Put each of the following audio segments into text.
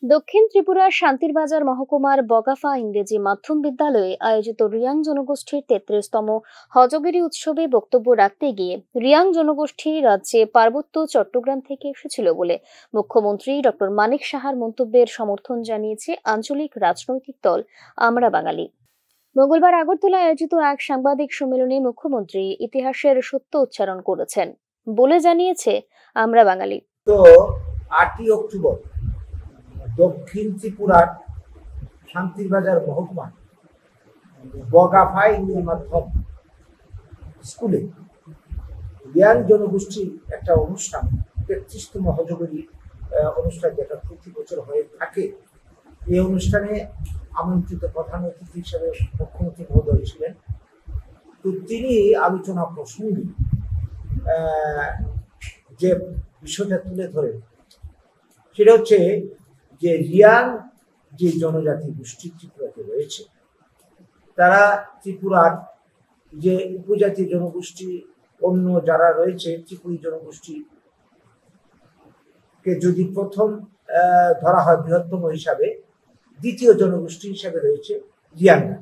দক্ষিণ ত্রিপুরার শান্তিরবাজার মহকুমার বগাফা ইংরেজি মাধ্যম বিদ্যালয়ে আয়োজিত রিয়াং জনগোষ্ঠীর 33তম হজগিরি উৎসবে বক্তব্য রাখতে গিয়ে রিয়াং জনগোষ্ঠী রাজ্যে পার্বত্য চট্টগ্রাম থেকে এসেছিল বলে মুখ্যমন্ত্রী ডক্টর মানিক সাহার মন্তব্যের সমর্থন জানিয়েছে আঞ্চলিক রাজনৈতিক দল আমরা বাঙালি। মঙ্গলবার আগরতলায় আয়োজিত এক সাংবাদিক সম্মেলনে মুখ্যমন্ত্রী ইতিহাসের সত্য উচ্চারণ করেছেন বলে জানিয়েছে আমরা বাঙালি। তো 8ই অক্টোবর দক্ষিণ ত্রিপুরার শান্তিরবাজার মহকুমা বগাফা ইংরেজি মাধ্যম স্কুলে রিয়াং জনগোষ্ঠীর একটা অনুষ্ঠান 33তম হজগরি অনুষ্ঠান, যেটা প্রতি বছর হয়ে থাকে। এই অনুষ্ঠানে আমন্ত্রিত প্রধান অতিথি হিসেবে মুখ্যমন্ত্রী মহোদয় ছিলেন। তো তিনি আলোচনা প্রসঙ্গে যে বিষয়টা তুলে ধরেন সেটা হচ্ছে যে রিয়াং যে জনজাতি গোষ্ঠী ত্রিপুরাতে রয়েছে, তারা ত্রিপুরার যে উপজাতি জনগোষ্ঠী অন্য যারা রয়েছে ত্রিপুরী জনগোষ্ঠীকে যদি প্রথম ধরা হয় বৃহত্তম হিসাবে, দ্বিতীয় জনগোষ্ঠী হিসাবে রয়েছে রিয়াংরা।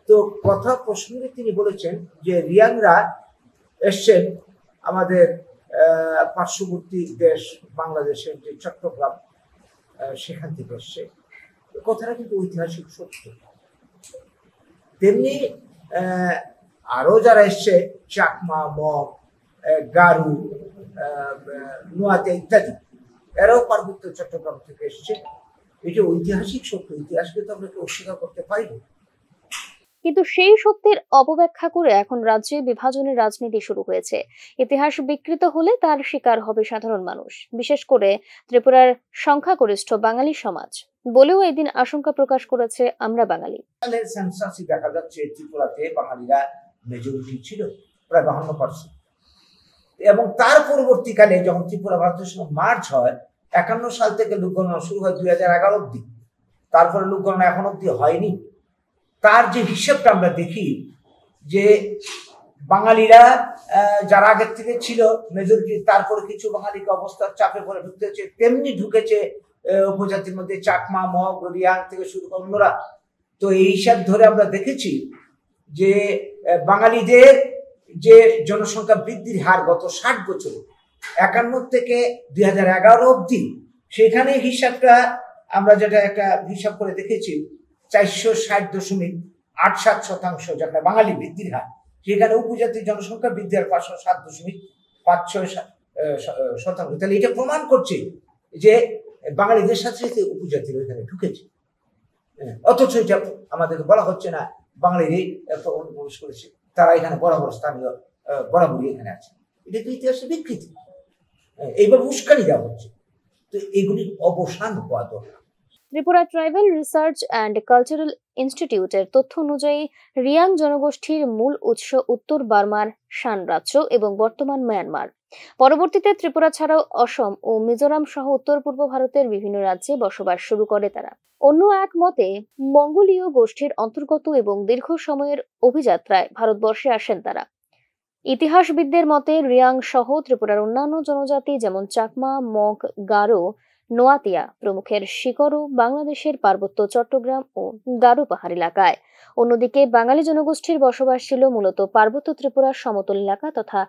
তো কথা প্রসঙ্গে তিনি বলেছেন যে রিয়াংরা এসছেন আমাদের পার্শ্ববর্তী দেশ বাংলাদেশের যে চট্টগ্রাম, সেখান থেকে এসছে। কথাটা কিন্তু ঐতিহাসিক সত্য। তেমনি আরো যারা এসছে চাকমা, মগ, গারু, নোয়াতিয়া ইত্যাদি, এরাও পার্বত্য চট্টগ্রাম থেকে এসছে। এই যে ঐতিহাসিক সত্য, ইতিহাসকে তো আমরা অস্বীকার করতে পারি না। কিন্তু সেই সত্যের অপব্যাখ্যা করে এখন রাজ্যে বিভাজনের রাজনীতি শুরু হয়েছে। ইতিহাস বিকৃত হলে তার শিকার হবে সাধারণ মানুষ, বিশেষ করে ত্রিপুরার সংখ্যাগরিষ্ঠ বাঙালি সমাজ বলেও এদিন আশঙ্কা প্রকাশ করেছে আমরা বাঙালি। সেন্সাসে দেখা যাচ্ছে ত্রিপুরাতে বাঙালিরা মেজরিটি ছিল প্রায় 52%, এবং তার পরবর্তীকালে যখন ত্রিপুরা ভারতের সঙ্গে মার্চ হয় 51 সাল থেকে লোকগণনা শুরু হয় 2011 অব্দি, তারপরে লোকগণনা এখন অব্দি হয়নি। তার যে হিসেবটা আমরা দেখি যে বাঙালিরা যারা আগের থেকে ছিল মেজরিটি, তারপরে কিছু বাঙালিকে অবস্থার চাপে পড়ে ঢুকতে হচ্ছে, তেমনি ঢুকেছে উপজাতির মধ্যে চাকমা, মগ, রিয়াং থেকে শুরু করে অন্যরা। তো এই হিসাব ধরে আমরা দেখেছি যে বাঙালিদের যে জনসংখ্যা বৃদ্ধির হার গত 60 বছরে 51 থেকে 2011 অব্দি, সেখানে হিসাবটা আমরা যেটা একটা হিসাব করে দেখেছি 460.87% যেটা বাঙালি বৃদ্ধির হার, সেখানে উপজাতির জনসংখ্যা বৃদ্ধি হার 507.56%। তাহলে এটা প্রমাণ করছে যে বাঙালিদের সাথে সাথে উপজাতির এখানে ঢুকেছে, অথচ এটা আমাদেরকে বলা হচ্ছে না বাঙালিরাই প্রবেশ করেছে, তারা এখানে বরাবরই এখানে আছে। এটা তো ইতিহাসের বিকৃতি, এইভাবে উস্কানি দেওয়া হচ্ছে। তো এগুলির অবসান হওয়া দরকার। Tripura tribal research and cultural ইনস্টিটিউটের তথ্য অনুযায়ী রিয়াং জনগোষ্ঠীর মূল উৎস উত্তর বার্মার শান রাজ্য এবং বর্তমান মায়ানমার। পরবর্তীতে ত্রিপুরা ছাড়াও অসম ও মিজোরাম সহ উত্তর পূর্ব ভারতের বিভিন্ন রাজ্যে বসবাস শুরু করে তারা। অন্য এক মতে মঙ্গোলীয় গোষ্ঠীর অন্তর্গত এবং দীর্ঘ সময়ের অভিযাত্রায় ভারতবর্ষে আসেন তারা। ইতিহাসবিদদের মতে রিয়াং সহ ত্রিপুরার অন্যান্য জনজাতি যেমন চাকমা, মগ, গারো, নোয়াতিয়া প্রমুখের শিকড়ও বাংলাদেশের পার্বত্য চট্টগ্রাম ও গারো পাহাড় এলাকায়। অন্যদিকে বাঙালি জনগোষ্ঠীর বসবাস ছিল মূলত পার্বত্য ত্রিপুরার সমতল এলাকা তথা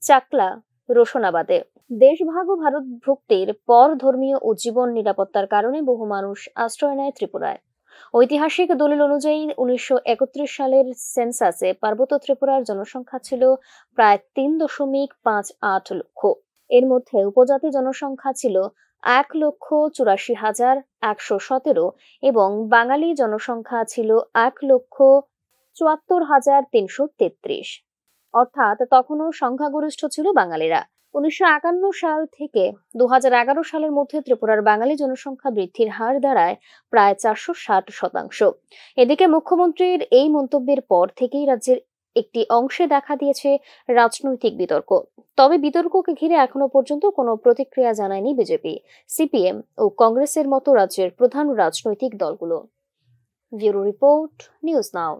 চাকলা, রোশনাবাদে। দেশভাগ ও ভারত ভুক্তির পর ধর্মীয় ও জীবন নিরাপত্তার কারণে বহু মানুষ আশ্রয় নেয় ত্রিপুরায়। ঐতিহাসিক দলিল অনুযায়ী 1931 সালের সেন্সাসে পার্বত্য ত্রিপুরার জনসংখ্যা ছিল প্রায় 3.58 লক্ষ। এর মধ্যে উপজাতি জনসংখ্যা ছিল 1,84,117 এবং বাঙালি জনসংখ্যা ছিল 1,74,333। অর্থাৎ তখনও সংখ্যাগরিষ্ঠ ছিল বাঙালিরা। 1951 সাল থেকে 2011 সালের মধ্যে ত্রিপুরার বাঙালি জনসংখ্যা বৃদ্ধির হার দাঁড়ায় প্রায় 460%। এদিকে মুখ্যমন্ত্রীর এই মন্তব্যের পর থেকেই রাজ্যের একটি অংশে দেখা দিয়েছে রাজনৈতিক বিতর্ক। তবে বিতর্ককে ঘিরে এখনো পর্যন্ত কোনো প্রতিক্রিয়া জানায়নি বিজেপি, সিপিএম ও কংগ্রেসের মতো রাজ্যের প্রধান রাজনৈতিক দলগুলো। Bureau report, news now.